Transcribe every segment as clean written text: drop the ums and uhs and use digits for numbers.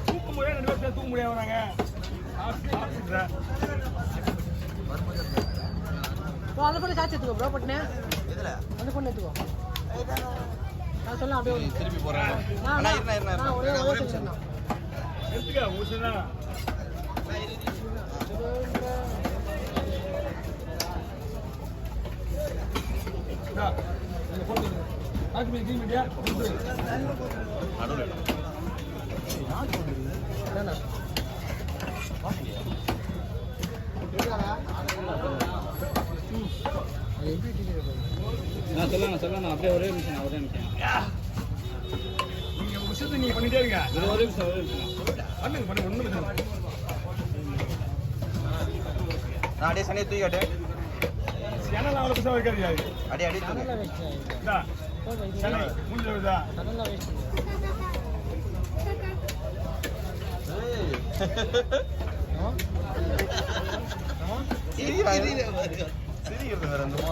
தூக்க முடியாது வராங்க. அந்த பொண்ணு சாட்சி எடுத்துக்கோ ப்ரோ பட்னே. எதுல? அந்த பொண்ணு எடுத்துக்கோ. நான் சொல்ல அப்படியே திருப்பி போறேன். அண்ணா இருண்ணா ஒரே நிமிஷம். எடுத்துக்க ஊசுனா. டா. இந்த போட்டு. ஆக்கு மீ மீடியா. நடுவுல. யார் போடுறது? என்னடா? வாங்க. நான் சொல்லலாம் அப்படியே ஒரே நிமிஷம் நீங்க விஷயத்தை நீங்க பண்ணிட்டே இருங்க. ஒரே நிமிஷம் பண்ணு ஒண்ணும் இல்லை. நான் அப்படியே சனியை தூக்கி காட்டு. சேனல் அவ்வளோ பைசா வைக்காது. அடி சனி மூஞ்சில வருதா? சிரிக்கிறது வேற என்னமோ.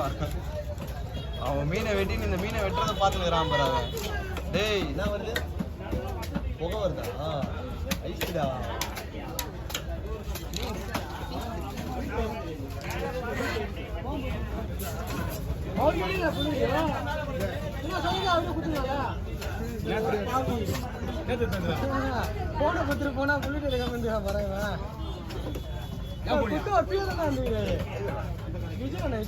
அவன் மீனை வெட்டி இந்த மீனை வெட்டுறத பார்த்துக்கிறான் பாரு அவன். டேய் என்ன வருது? புகை வருதா? ஐஸ்டா. போன பத்திர போனா புள்ளிட்டு இருக்க பரவாயில்ல. விஜயண்ணா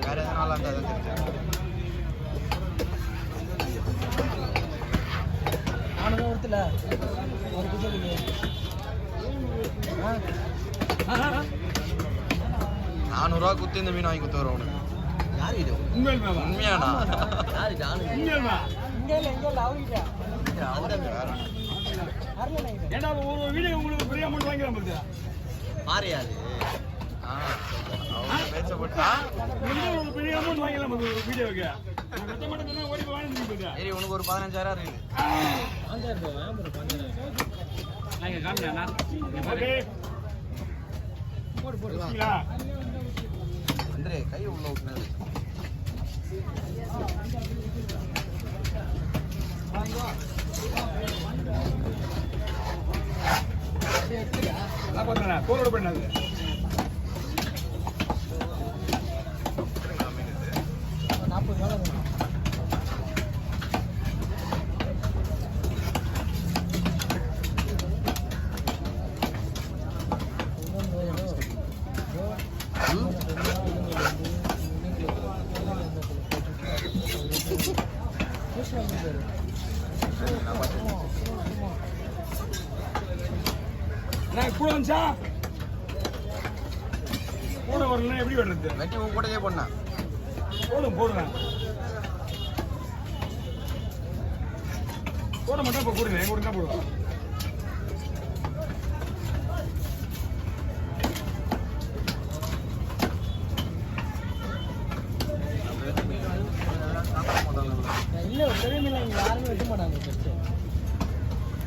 வேற எதனால நானும் ஒருத்தல ஒரு குஜலுக்கு 400 ரூபா குத்து இந்த மீன் வாங்கி குத்து வரும் உனக்கு. யாரு இது? உண்மையானா? யாரு ஜானு? ஏன்னா ஒரு வீடியோ உங்களுக்கு பெரிய அமௌண்ட் வாங்கிக்கலாம் பாருங்க. மாறியாது. அவங்க பேச்ச போட்டா ஒரு பெரிய அமௌண்ட் வாங்கிக்கலாம் பாருங்க ஒரு வீடியோக்கு. நான் கட்ட மாட்டேன்னா ஓடி போய் வாங்கி பாருங்க. சரி உனக்கு ஒரு 15000 இருக்கு. 5000 ரூபாய் ஒரு 15000. நாங்க காமினா ஓகே. போடு சரிங்களா? அந்தரே கை உள்ள ஊத்துனது. நான் பார்த்தேன் கோலோட பண்ணாது. கூட வந்துச்சா கூட வரலாம் எப்படி வர்றது? வெட்டி உன் கூடயே பண்ணேன். போடுவேன் போட மாட்டேன். இப்போ போடுங்க என் கூட தான் போடுவேன். இல்லை பெரிய மீன் இங்கே யாருமே வெட்ட மாட்டாங்க.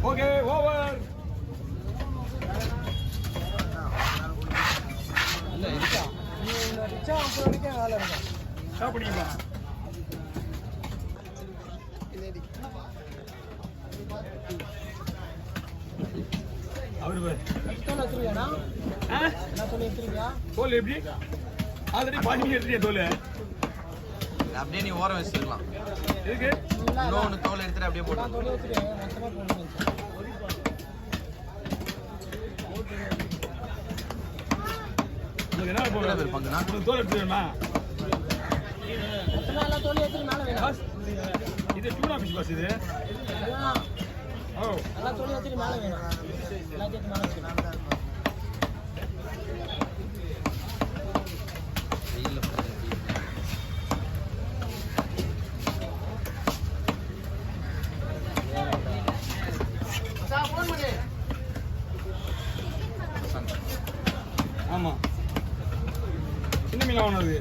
Okay over. இல்ல இருக்கா? நீ ரிச்சா 50 வரைக்கும் வேலை இருக்கும். ஸ்டாப் பண்ணிக்கா. அவரு தோல் எடுத்துருவியாண்ணா? என்ன தோல் எடுத்துருவியா? தோல் எப்படி ஆல்ரெடி பாட்டி எடுத்துறியா தோல்? அப்படியே நீ ஓரம் வச்சுக்கலாம். இருக்கு இன்னொன்று தோல் எடுத்துட்டு அப்படியே போட்டு. தோல் எடுத்துருவேன் மொத்தமாக போடணும். உங்களுக்கு என்ன போடுற பேர் பங்குனா உங்களுக்கு தோல் எடுத்து வேணுமா மொத்தமா எல்லாம் தோலி எடுத்துட்டு மேலே வேணும். இது டூனா ஃபிஷ் பாஸ் இது எல்லாம் ஓ எல்லாம் தோலி எடுத்துட்டு மேலே வேணும். எல்லாத்தையும் எடுத்து மேலே வச்சுக்கலாம். வெயில்ல ஆமா சின்ன மீன் ஒன்று இருக்கு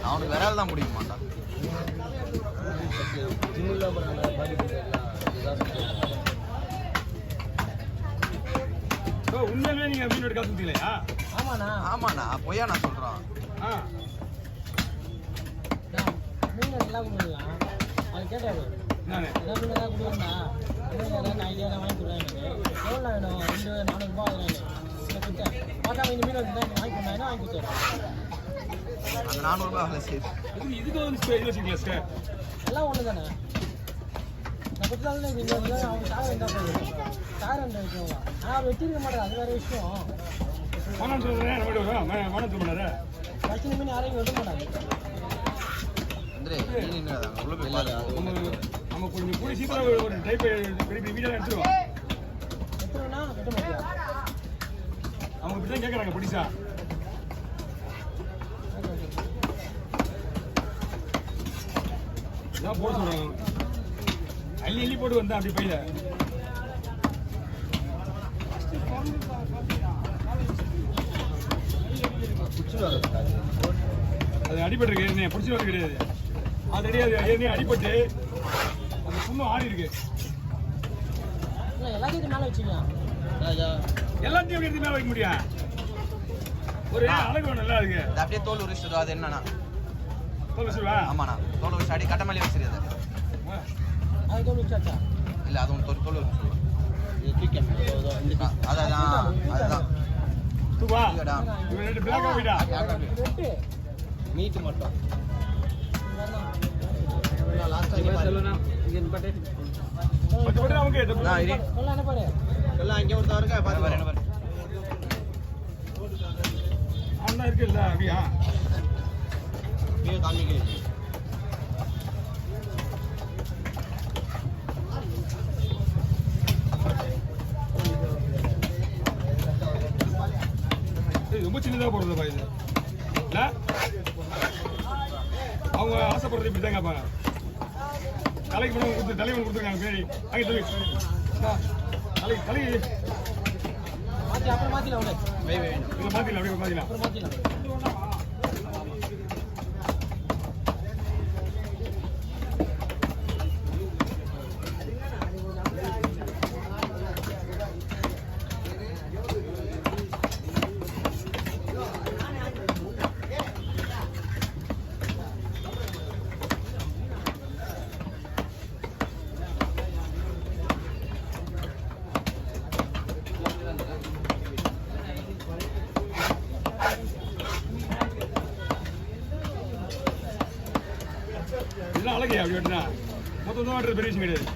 அவனுக்கு விரால் தான் முடிக்க மாட்டான். ஓ உண்மையிலே நீங்க மீன் எடுக்க காசுங்களா ஆமாண்ணா. ஆமாண்ணா பொய்யா நான் சொல்றான். ஆ நான் மீன் எல்லாம் கொடுக்கலாம். அது கேட்டாரு. நானே எல்லாம் மீன் எல்லாம் கொடுக்கணும்னா மீன் எல்லாம் ஐடியா வாங்கி கொடுறேன் எனக்கு. எவ்வளோ வேணும்? 200 400 ரூபாய் ஆகுது. நான் கொடுத்தேன். பார்த்தா இந்த மீன் வந்து வாங்கி கொடுத்தேன் வாங்கி கொடுத்தேன். அந்த 400 ரூபாய் வேலை செய்யுது. இதுக்கு வந்து யோசிக்கல சார் எல்லாம் ஒன்று தானே. நான் கொடுத்தாலும் நீங்கள் வந்து அவங்க சாகரம் இருந்தால் போதும். சாகரம் வைக்கவங்க. ஆனால் வெட்டிருக்க மாட்டேன். அது வேறு விஷயம். மனம் சொல்றேன் மனம் சொல்ல மாட்டாரு பிரச்சனை மீன் யாரையும் வெட்ட மாட்டாங்க. ಅಂದ್ರೆ ನೀನು ಉಳ್ಳ போய் பாரு. நம்ம கொஞ்சம் கூடி சீக்கிரம் ஒரு டைப் பெரிய வீடியோ எடுத்துருவோம் வெட்டுவேன்னா வெட்ட மாட்டியா? அவங்க இப்படி தான் கேட்குறாங்க பிடிச்சா இதான் போட சொல்கிறாங்க அள்ளி அள்ளி போட்டு வந்தேன் அப்படி பையில அது அடிபட்டு இருக்கு பிடிச்சி வந்து கிடையாது ஆல்ரெடி அது ஏற்கனவே அடிபட்டு அந்த புண்ணு ஆடி இருக்கு இல்லை எல்லாத்தையும் மேலே வச்சுக்கலாம். எல்லாத்தையும் எப்படி எடுத்து மேலே வைக்க முடியும் ஒரு அழகு வேணும்ல அதுக்கு அது அப்படியே தோல் உரிச்சிடும். அது என்னன்னா சொல்ல சொல்லுவா ஆமாண்ணா தோல் உரிச்சு அடி கட்ட மேலே வச்சிருது. அது தோல் வச்சாச்சா? இல்லை அது ஒன்று தோல் உரிச்சு அதுதான் தூவா இவன் ரெண்டு பிளாக்கா போயிட்டா வெட்டு மீட்டு மட்டும் சொல்லுண்ணா இங்கே பட்டே மற்றபடி நமக்கு சொல்ல என்ன பாரு. எல்லாம் அங்கே ஒருத்தர் இருக்கா பாரு பாரு பாரு அவன் இருக்கு இல்ல அப்படியா காமிக்க ரொம்ப சின்னதாக போடுறதுப்பா இது இல்லை அவங்க ஆசைப்படுறது இப்படி தான் கேட்பாங்க தலைக்கு படம் கொடுத்து தலைவன் கொடுத்துருக்காங்க பின்னாடி அங்கே சொல்லி தலைக்கு தலை மாற்றி அப்புறம் மாற்றிக்கலாம் உடனே. இதில் மாற்றிக்கலாம் அப்படியே மாற்றிக்கலாம் அப்புறம் மாற்றிக்கலாம். இதெல்லாம் அழகையா அப்படி வெட்டினா மொத்தம் தான் வெட்டுறது பெரிய விஷயம் கிடையாது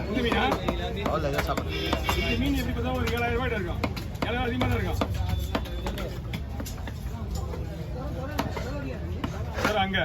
இந்த மீனா அவ்வளோ எதாவது சாப்பிடுங்க. இந்த மீன் எப்படி பார்த்தா ஒரு 7000 ரூபாய்ட்டு இருக்கும் 7000 அதிகமாக தான் இருக்கும் சார் அங்கே